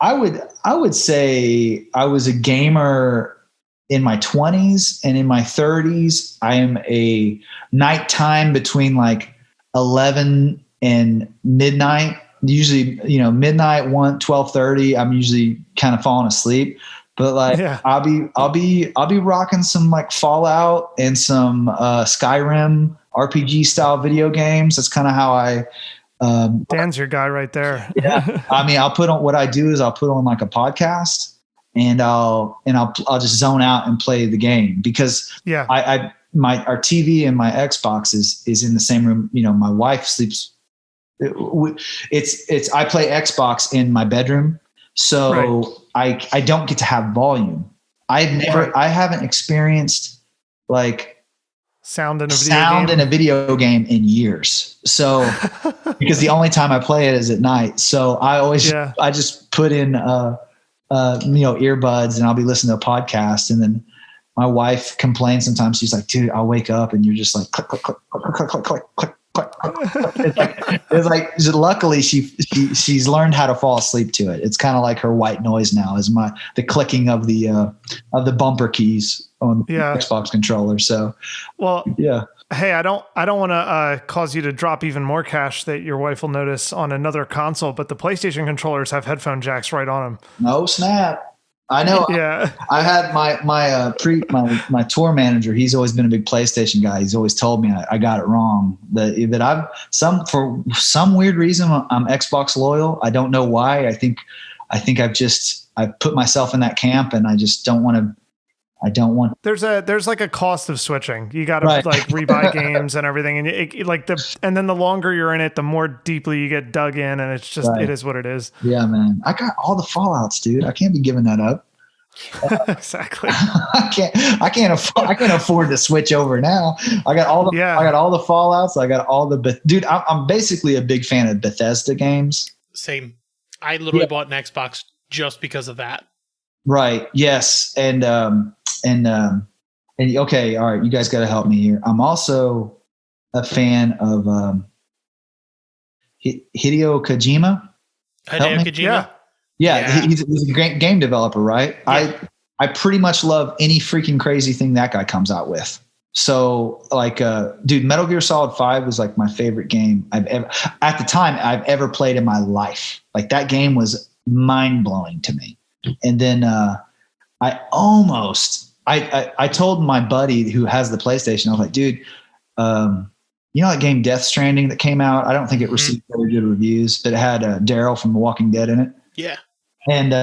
I would say I was a gamer in my 20s, and in my 30s, I am a nighttime between like 11 and midnight. Usually, you know, midnight, 12:30, I'm usually kind of falling asleep, but like I'll be rocking some like Fallout and some Skyrim RPG style video games. That's kind of how I Dan's your guy right there. Yeah. I mean, I'll put on like a podcast, and I'll just zone out and play the game, because our TV and my Xbox is in the same room. You know, my wife sleeps. I play Xbox in my bedroom, so I don't get to have volume. I haven't experienced like sound in a video game in years. So because the only time I play it is at night, so I just put in earbuds, and I'll be listening to a podcast, and then my wife complains sometimes. She's like, dude, I'll wake up and you're just like click, click, click, click, click, click, click, click. It's like luckily she's learned how to fall asleep to it. It's kind of like her white noise now is the clicking of the bumper keys on the Xbox controller. So, hey, I don't want to cause you to drop even more cash that your wife will notice on another console, but the PlayStation controllers have headphone jacks right on them. No snap. I know. Yeah. I had my tour manager. He's always been a big PlayStation guy. He's always told me I got it wrong. That for some weird reason I'm Xbox loyal. I don't know why. I think I've put myself in that camp, and I just don't want to. I don't want. There's like a cost of switching. You got to like rebuy games and everything, and and then the longer you're in it, the more deeply you get dug in, and it's just it is what it is. Yeah, man. I got all the Fallouts, dude. I can't be giving that up. Exactly. I can't afford to switch over now. I got all the Fallouts. I got all the dude. I'm basically a big fan of Bethesda games. Same. I literally bought an Xbox just because of that. Right. Yes. And okay. All right. You guys got to help me here. I'm also a fan of Hideo Kojima. Hideo Kojima. Yeah. He's a great game developer, right? Yeah. I pretty much love any freaking crazy thing that guy comes out with. So like, dude, Metal Gear Solid 5 was like my favorite game I've ever played in my life. Like that game was mind blowing to me. And then I told my buddy who has the PlayStation, I was like, dude, you know that game Death Stranding that came out? I don't think it received very good reviews, but it had Daryl from The Walking Dead in it. Yeah. And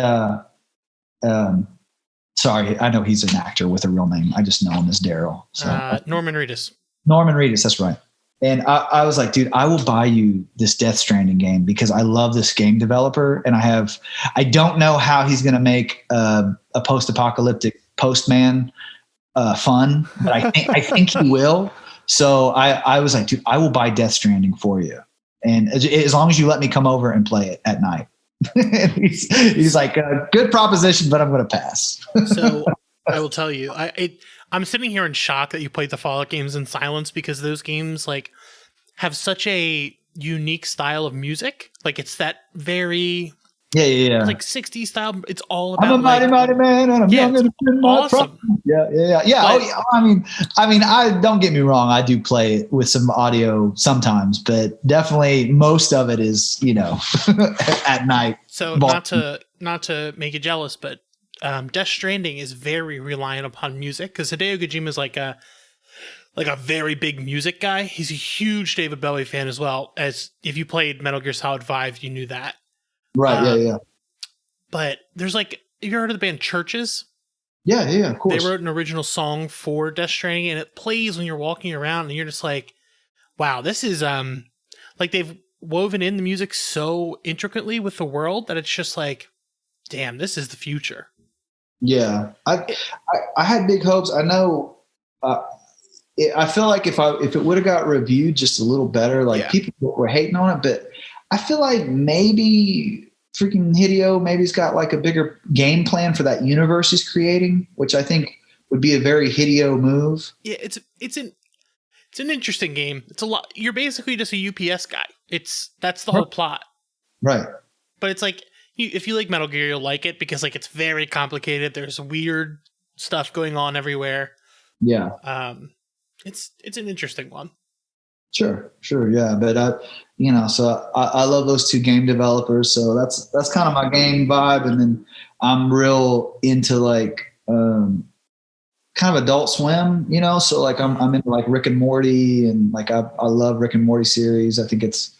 sorry, I know he's an actor with a real name. I just know him as Daryl. So. Norman Reedus. Norman Reedus, that's right. And I was like, dude, I will buy you this Death Stranding game because I love this game developer. And I don't know how he's going to make a post-apocalyptic Postman fun, but I think he will. So I was like, dude, I will buy Death Stranding for you. And as long as you let me come over and play it at night. he's like, good proposition, but I'm going to pass. So I will tell you, I'm sitting here in shock that you played the Fallout games in silence because those games like have such a unique style of music. Like it's that very it's like 60s style. It's all about I'm a mighty man and I'm young and awesome. Yeah. I mean, I don't get me wrong. I do play it with some audio sometimes, but definitely most of it is, at night. So not to make you jealous, but Death Stranding is very reliant upon music because Hideo Kojima is like a very big music guy. He's a huge David Bowie fan as well. As if you played Metal Gear Solid 5, you knew that. Right. Yeah. But there's like, have you heard of the band Churches? Yeah, of course. They wrote an original song for Death Stranding, and it plays when you're walking around, and you're just like, wow, this is like they've woven in the music so intricately with the world that it's just like, damn, this is the future. Yeah, I had big hopes. I know. I feel like if it would have got reviewed just a little better, people were hating on it, but I feel like maybe freaking Hideo, maybe he's got like a bigger game plan for that universe he's creating, which I think would be a very Hideo move. Yeah, it's an interesting game. It's a lot. You're basically just a UPS guy. That's the whole plot. Right. But it's like, if you like Metal Gear, you'll like it because like it's very complicated. There's weird stuff going on everywhere. Yeah. It's an interesting one. Sure. Yeah. But so I love those two game developers. So that's kind of my game vibe. And then I'm real into like, kind of Adult Swim, so like I'm into like Rick and Morty and like, I love Rick and Morty series. I think it's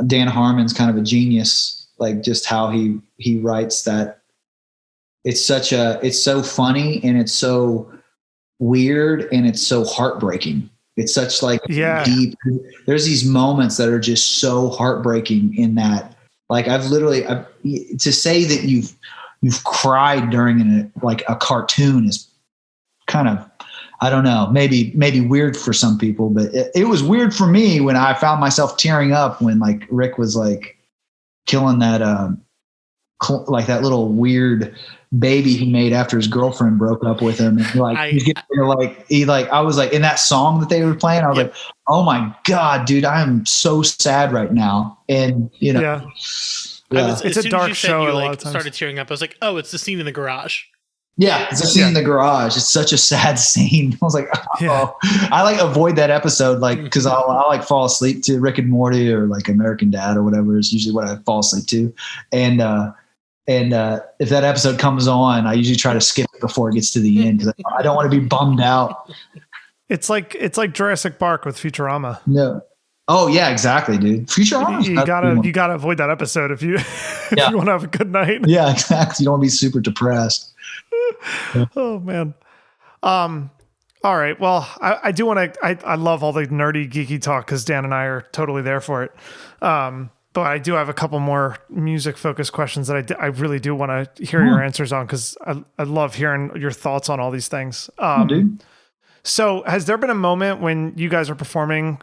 Dan Harmon's kind of a genius, like just how he writes that. It's so funny and it's so weird and it's so heartbreaking. It's such like deep. There's these moments that are just so heartbreaking in that. Like to say that you've cried during a cartoon is kind of, I don't know, maybe weird for some people, but it was weird for me when I found myself tearing up when like Rick was like killing that like that little weird baby he made after his girlfriend broke up with him. And I was like in that song that they were playing, I was like, oh my God, dude, I am so sad right now. And it's a dark show. You like started tearing up. I was like, oh, it's the scene in the garage. Yeah, it's a scene in the garage. It's such a sad scene. I was like, I like avoid that episode, like because I'll like fall asleep to Rick and Morty or like American Dad or whatever is usually what I fall asleep to, and if that episode comes on, I usually try to skip it before it gets to the end because I don't want to be bummed out. It's like Jurassic Park with Futurama. No. Oh yeah, exactly, dude. Futurama. You gotta avoid that episode if you want to have a good night. Yeah, exactly. You don't want to be super depressed. Oh man. All right. Well, I do want to. I love all the nerdy geeky talk because Dan and I are totally there for it. But I do have a couple more music focused questions that I really do want to hear your answers on because I love hearing your thoughts on all these things. Dude. So has there been a moment when you guys are performing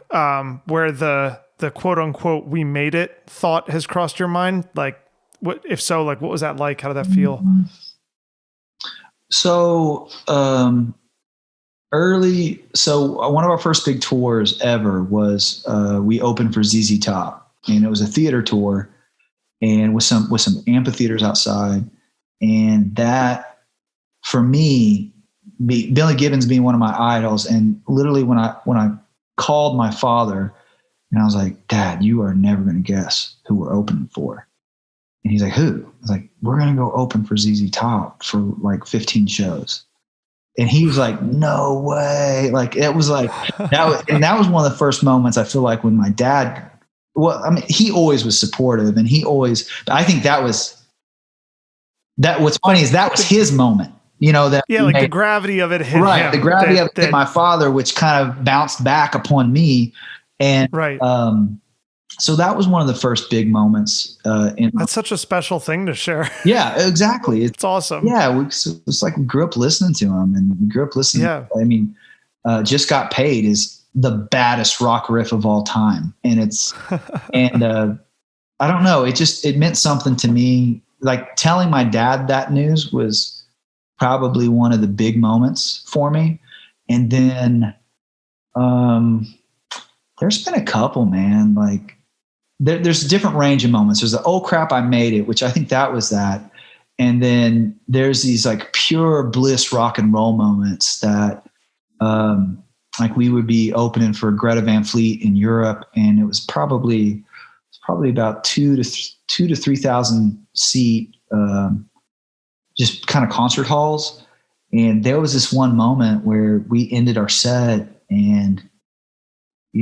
where the quote unquote "we made it" thought has crossed your mind? Like, what if so? Like, what was that like? How did that feel? So, are So one of our first big tours ever was we opened for ZZ Top, and it was a theater tour, and with some amphitheaters outside, and that for me, Billy Gibbons being one of my idols, and literally when I called my father, and I was like, Dad, you are never going to guess who we're opening for. And he's like, who? I was like, we're going to go open for ZZ Top for like 15 shows. And he was like, no way. Like, it was like, that was one of the first moments I feel like when my dad, well, I mean, he always was supportive, and I think what's funny is that was his moment, the gravity of it hit him. The gravity of it hit my father, which kind of bounced back upon me. And, so that was one of the first big moments. That's such a special thing to share. Yeah, exactly. It's awesome. Yeah, it's like we grew up listening to him, and we grew up listening. Yeah. I mean, Just Got Paid is the baddest rock riff of all time, and I don't know. It meant something to me. Like telling my dad that news was probably one of the big moments for me. And then there's been a couple, man. Like there's a different range of moments. There's the "oh crap, I made it," which I think that was that. And then there's these like pure bliss rock and roll moments that like we would be opening for Greta Van Fleet in Europe, and it was probably about 2,000 to 3,000 seat just kind of concert halls. And there was this one moment where we ended our set, and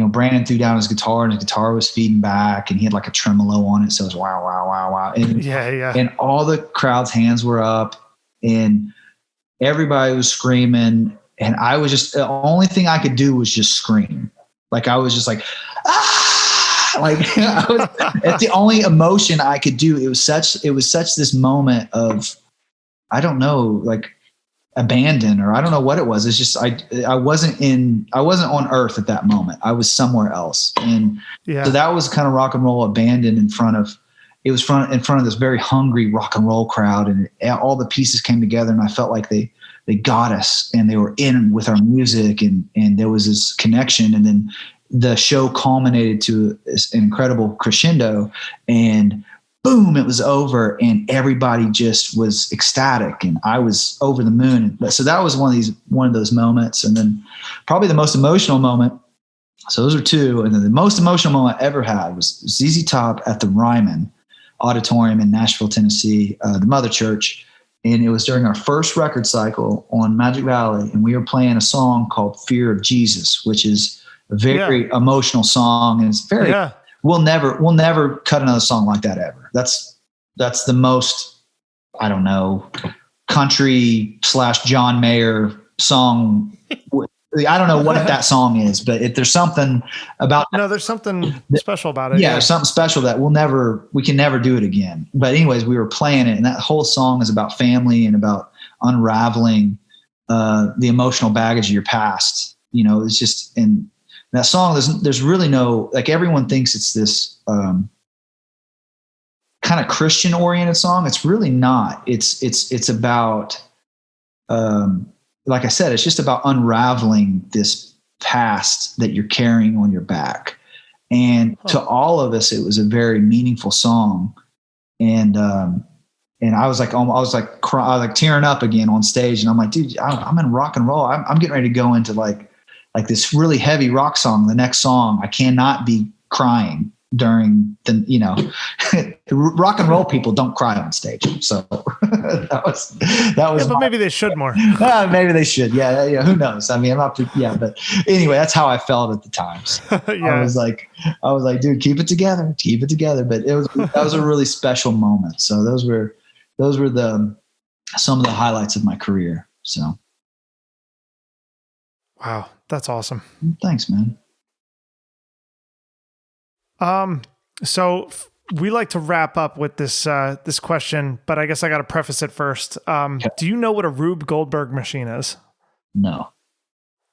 Brandon threw down his guitar, and his guitar was feeding back, and he had like a tremolo on it. So it was wow, wow, wow, wow. And, and all the crowd's hands were up, and everybody was screaming. And I was just, the only thing I could do was just scream. Like I was just like, ah, like it's the only emotion I could do. It was such this moment of, I don't know, like abandon, or I don't know what it was. It's just, I wasn't on earth at that moment. I was somewhere else. And so that was kind of rock and roll abandoned in front of this very hungry rock and roll crowd. And all the pieces came together, and I felt like they got us, and they were in with our music, and there was this connection. And then the show culminated to this incredible crescendo, and boom, it was over, and everybody just was ecstatic, and I was over the moon. So that was one of those moments. And then probably the most emotional moment. So those are two. And then the most emotional moment I ever had was ZZ Top at the Ryman Auditorium in Nashville, Tennessee, the Mother Church. And it was during our first record cycle on Magic Valley, and we were playing a song called "Fear of Jesus," which is a very emotional song, and it's very. Yeah. We'll never cut another song like that ever. That's the most, I don't know, country / John Mayer song. I don't know what that song is, but if there's something about there's something special about it. Yeah, there's something special that we can never do it again. But anyways, we were playing it, and that whole song is about family and about unraveling the emotional baggage of your past. It's just, and that song, there's really no, like, everyone thinks it's this kind of Christian oriented song. It's really not. It's about like I said, it's just about unraveling this past that you're carrying on your back. And to all of us, it was a very meaningful song. And I was like tearing up again on stage. And I'm like, dude, I'm in rock and roll. I'm getting ready to go into like this really heavy rock song. The next song, I cannot be crying during the, rock and roll people don't cry on stage. So that was, but maybe they should more. Maybe they should. Yeah. Who knows? I mean, but anyway, that's how I felt at the time. So I was like, dude, keep it together. But that was a really special moment. So those were some of the highlights of my career. So. Wow. That's awesome. Thanks, man. So we like to wrap up with this question, but I guess I got to preface it first. Do you know what a Rube Goldberg machine is? No.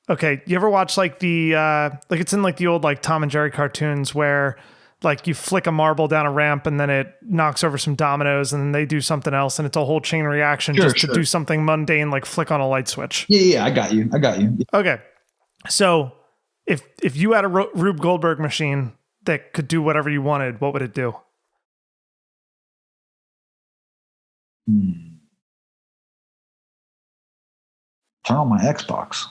Okay. You ever watch like it's in like the old like Tom and Jerry cartoons where like you flick a marble down a ramp and then it knocks over some dominoes and then they do something else and it's a whole chain reaction to do something mundane like flick on a light switch. Yeah, I got you. Okay. So if you had a Rube Goldberg machine that could do whatever you wanted, what would it do? Turn on my Xbox.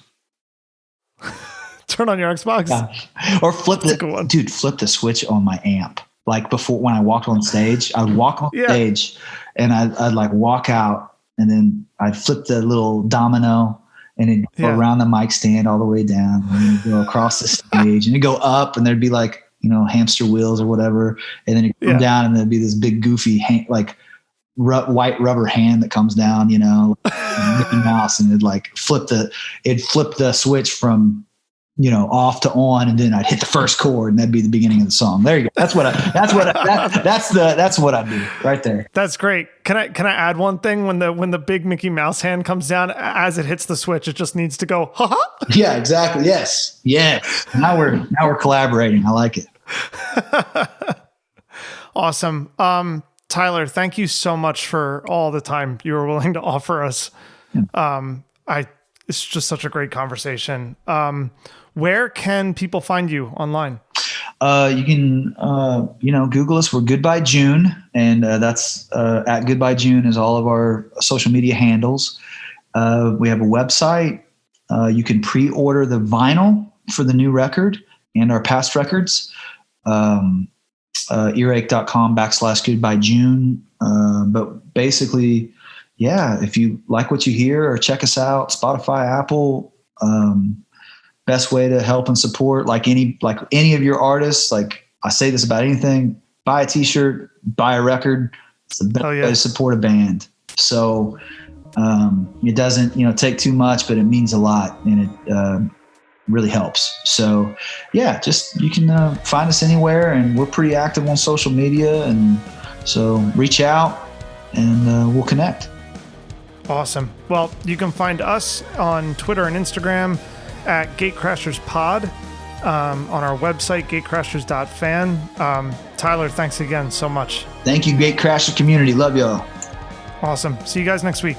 Turn on your Xbox? Yeah. Or flip the switch on my amp. Like before, when I walked on stage, I would walk on stage and I'd like walk out and then I'd flip the little domino and it'd go around the mic stand all the way down and then it'd go across the stage and it'd go up and there'd be like, hamster wheels or whatever. And then it'd come down and there'd be this big goofy white rubber hand that comes down, Mickey Mouse, and it'd flip the switch from, off to on, and then I'd hit the first chord, and that'd be the beginning of the song. There you go. That's what I do right there. That's great. Can I add one thing? When the big Mickey Mouse hand comes down, as it hits the switch, it just needs to go, ha ha. Yeah, exactly. Yes. Now we're collaborating. I like it. Awesome. Tyler, thank you so much for all the time you were willing to offer us. It's just such a great conversation. Where can people find you online? You can, Google us. We're Goodbye June, and that's at Goodbye June is all of our social media handles. We have a website. You can pre-order the vinyl for the new record and our past records. Earache.com/Goodbye June. But basically, if you like what you hear, or check us out, Spotify, Apple, best way to help and support like any of your artists. Like I say this about anything, buy a t-shirt, buy a record. It's the best way to support a band. So it doesn't, take too much, but it means a lot and it really helps. So you can find us anywhere, and we're pretty active on social media. And so reach out and we'll connect. Awesome. Well, you can find us on Twitter and Instagram at GatecrashersPod, on our website, gatecrashers.fan. Tyler, thanks again so much. Thank you, Gatecrasher community. Love y'all. Awesome. See you guys next week.